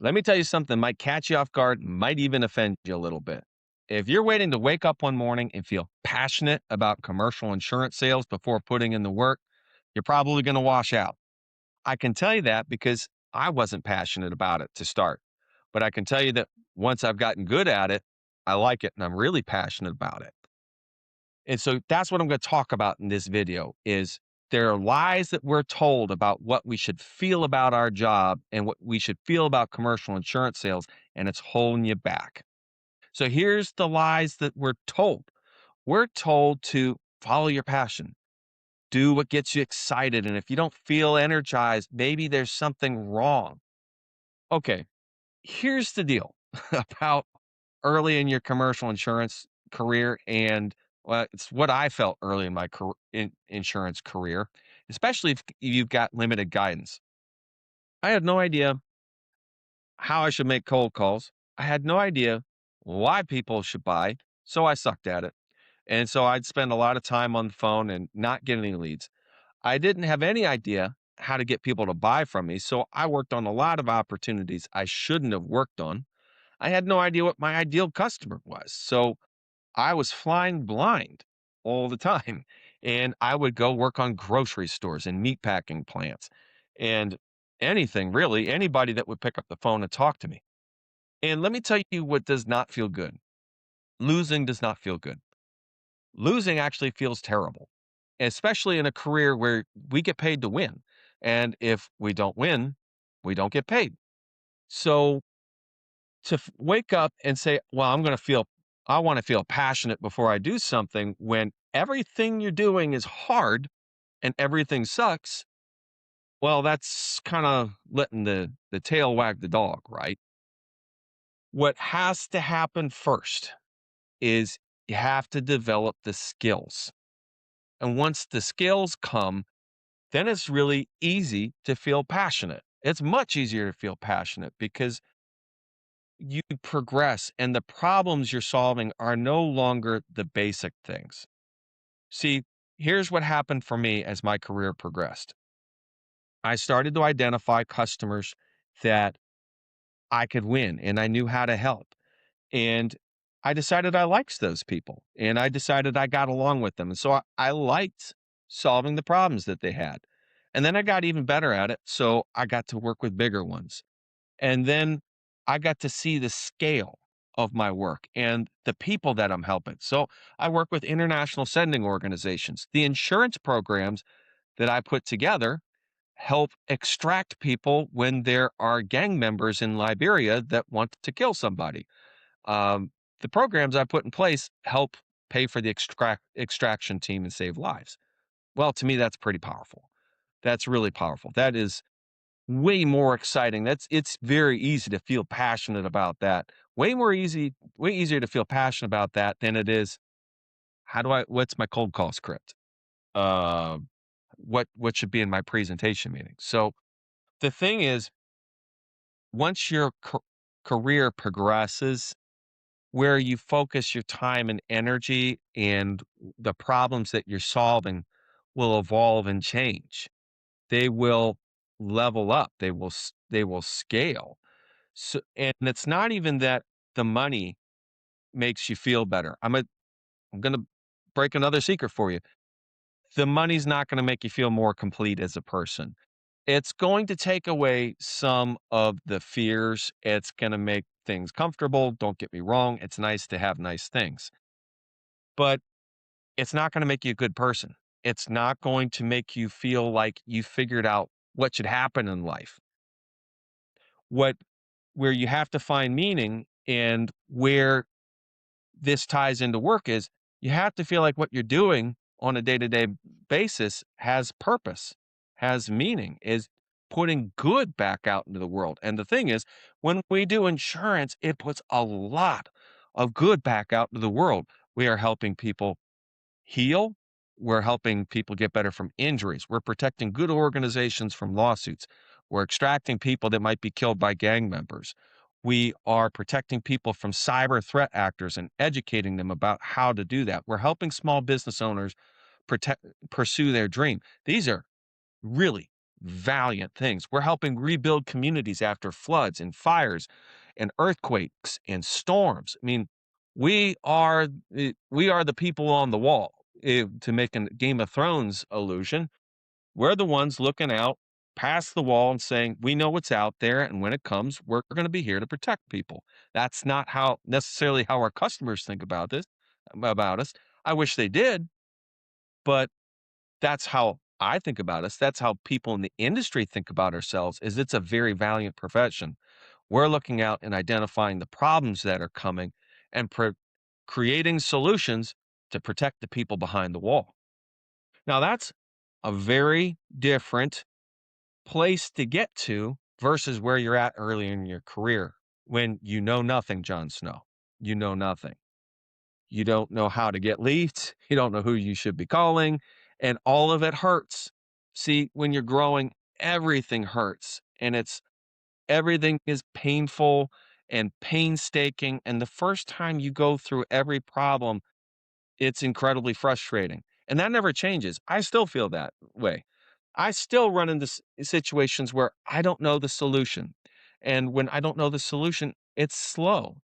Let me tell you something might catch you off guard, might even offend you a little bit. If you're waiting to wake up one morning and feel passionate about commercial insurance sales before putting in the work, you're probably going to wash out. I can tell you that because I wasn't passionate about it to start. But I can tell you that once I've gotten good at it, I like it and I'm really passionate about it. And so that's what I'm going to talk about in this video is there are lies that we're told about what we should feel about our job and what we should feel about commercial insurance sales, and it's holding you back. So here's the lies that we're told. We're told to follow your passion, do what gets you excited. And if you don't feel energized, maybe there's something wrong. Okay, here's the deal about early in your commercial insurance career, and well, it's what I felt early in my insurance career, especially if you've got limited guidance. I had no idea how I should make cold calls. I had no idea why people should buy, so I sucked at it. And so I'd spend a lot of time on the phone and not get any leads. I didn't have any idea how to get people to buy from me, so I worked on a lot of opportunities I shouldn't have worked on. I had no idea what my ideal customer was. So I was flying blind all the time. And I would go work on grocery stores and meat packing plants and anything really, anybody that would pick up the phone and talk to me. And let me tell you what does not feel good. Losing does not feel good. Losing actually feels terrible, especially in a career where we get paid to win. And if we don't win, we don't get paid. So to wake up and say, well, I want to feel passionate before I do something when everything you're doing is hard and everything sucks. Well, that's kind of letting the tail wag the dog, right? What has to happen first is you have to develop the skills. And once the skills come, then it's really easy to feel passionate. It's much easier to feel passionate because you progress and the problems you're solving are no longer the basic things. See, here's what happened for me as my career progressed. I started to identify customers that I could win and I knew how to help. And I decided I liked those people and I decided I got along with them. And so I liked solving the problems that they had. And then I got even better at it. So I got to work with bigger ones. And then I got to see the scale of my work and the people that I'm helping. So I work with international sending organizations. The insurance programs that I put together help extract people when there are gang members in Liberia that want to kill somebody. Um, the programs I put in place help pay for the extraction team and save lives. Well, to me, that's pretty powerful. That's really powerful. That is way more exciting. It's very easy to feel passionate about that. Way easier to feel passionate about that than it is, what's my cold call script? Uh, what should be in my presentation meeting? So the thing is, once your career progresses where you focus your time and energy and the problems that you're solving will evolve and change. They will level up. They will scale. So, and it's not even that the money makes you feel better. I'm gonna break another secret for you. The money's not gonna make you feel more complete as a person. It's going to take away some of the fears. It's gonna make things comfortable. Don't get me wrong. It's nice to have nice things, but it's not gonna make you a good person. It's not going to make you feel like you figured out what should happen in life. What Where you have to find meaning and where this ties into work is you have to feel like what you're doing on a day-to-day basis has purpose, has meaning, is putting good back out into the world. And the thing is, when we do insurance, it puts a lot of good back out into the world. We are helping people heal. We're helping people get better from injuries. We're protecting good organizations from lawsuits. We're extracting people that might be killed by gang members. We are protecting people from cyber threat actors and educating them about how to do that. We're helping small business owners pursue their dream. These are really, valiant things. We're helping rebuild communities after floods and fires and earthquakes and storms. I mean, we are the people on the wall. To make a Game of Thrones allusion, we're the ones looking out past the wall and saying, we know what's out there. And when it comes, we're going to be here to protect people. That's not how necessarily how our customers think about us. I wish they did, but that's how I think about us. That's how people in the industry think about ourselves is it's a very valiant profession. We're looking out and identifying the problems that are coming and creating solutions to protect the people behind the wall. Now that's a very different place to get to versus where you're at early in your career when you know nothing, Jon Snow. You know nothing. You don't know how to get leads. You don't know who you should be calling, and all of it hurts. See, when you're growing, everything hurts, and everything is painful and painstaking. And the first time you go through every problem, it's incredibly frustrating. And that never changes. I still feel that way. I still run into situations where I don't know the solution. And when I don't know the solution, it's slow.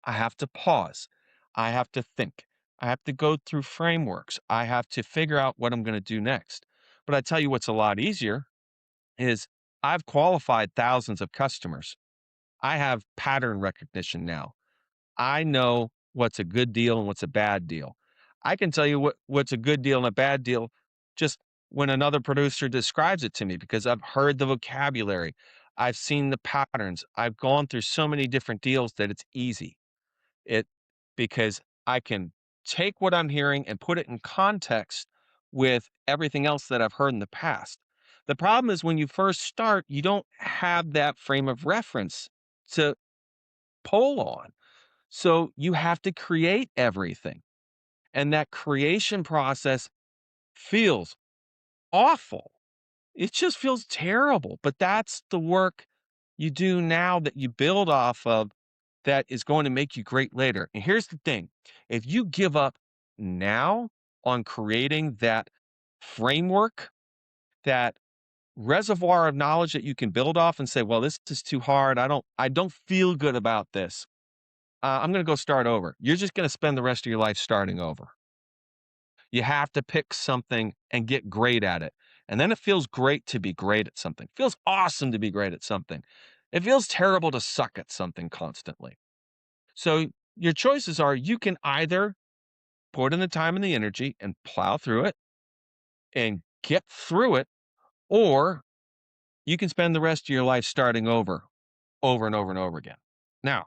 I have to pause. I have to think. I have to go through frameworks. I have to figure out what I'm going to do next. But I tell you what's a lot easier is I've qualified thousands of customers. I have pattern recognition now. I know what's a good deal and what's a bad deal. I can tell you what's a good deal and a bad deal just when another producer describes it to me because I've heard the vocabulary. I've seen the patterns. I've gone through so many different deals that it's easy. It because I can take what I'm hearing and put it in context with everything else that I've heard in the past. The problem is when you first start, you don't have that frame of reference to pull on. So you have to create everything. And that creation process feels awful. It just feels terrible. But that's the work you do now that you build off of that is going to make you great later. And here's the thing if you give up now on creating that framework, that reservoir of knowledge that you can build off and say, well, this is too hard. I don't feel good about this. I'm going to go start over. You're just going to spend the rest of your life starting over. You have to pick something and get great at it. And then it feels great to be great at something. It feels awesome to be great at something. It feels terrible to suck at something constantly. So your choices are you can either put in the time and the energy and plow through it and get through it, or you can spend the rest of your life starting over and over and over again. Now,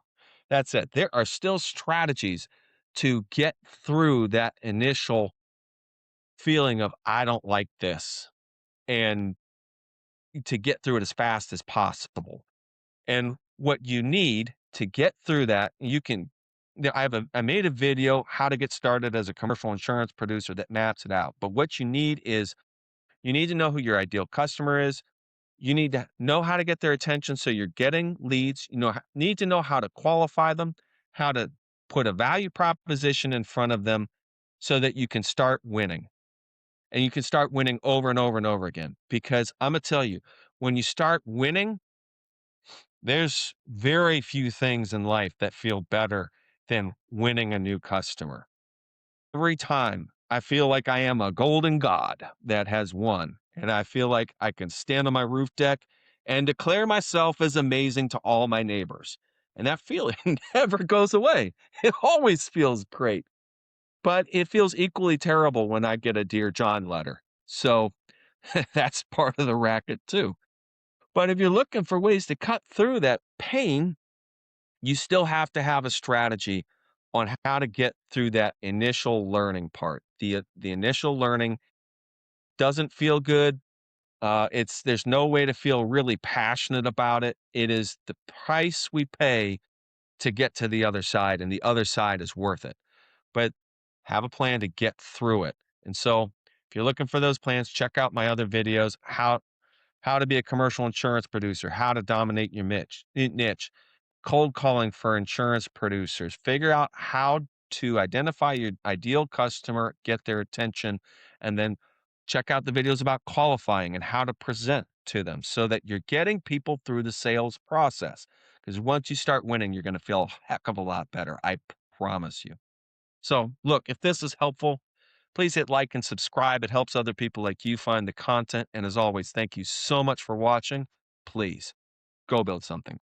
that said, there are still strategies to get through that initial feeling of, I don't like this, and to get through it as fast as possible. And what you need to get through that, I made a video how to get started as a commercial insurance producer that maps it out. But what you need is you need to know who your ideal customer is. You need to know how to get their attention so you're getting leads. Need to know how to qualify them, how to put a value proposition in front of them so that you can start winning. And you can start winning over and over and over again. Because I'm going to tell you, when you start winning, there's very few things in life that feel better than winning a new customer. Every time I feel like I am a golden god that has won, and I feel like I can stand on my roof deck and declare myself as amazing to all my neighbors. And that feeling never goes away. It always feels great, but it feels equally terrible when I get a Dear John letter. So that's part of the racket too. But if you're looking for ways to cut through that pain, you still have to have a strategy on how to get through that initial learning part. The initial learning doesn't feel good. There's no way to feel really passionate about it. It is the price we pay to get to the other side, and the other side is worth it. But have a plan to get through it. And so, if you're looking for those plans, check out my other videos. How to be a commercial insurance producer, how to dominate your niche, cold calling for insurance producers. Figure out how to identify your ideal customer, get their attention, and then Check out the videos about qualifying and how to present to them so that you're getting people through the sales process. Because once you start winning, you're going to feel a heck of a lot better. I promise you. So, look, if this is helpful, please hit like and subscribe. It helps other people like you find the content. And as always, thank you so much for watching. Please go build something.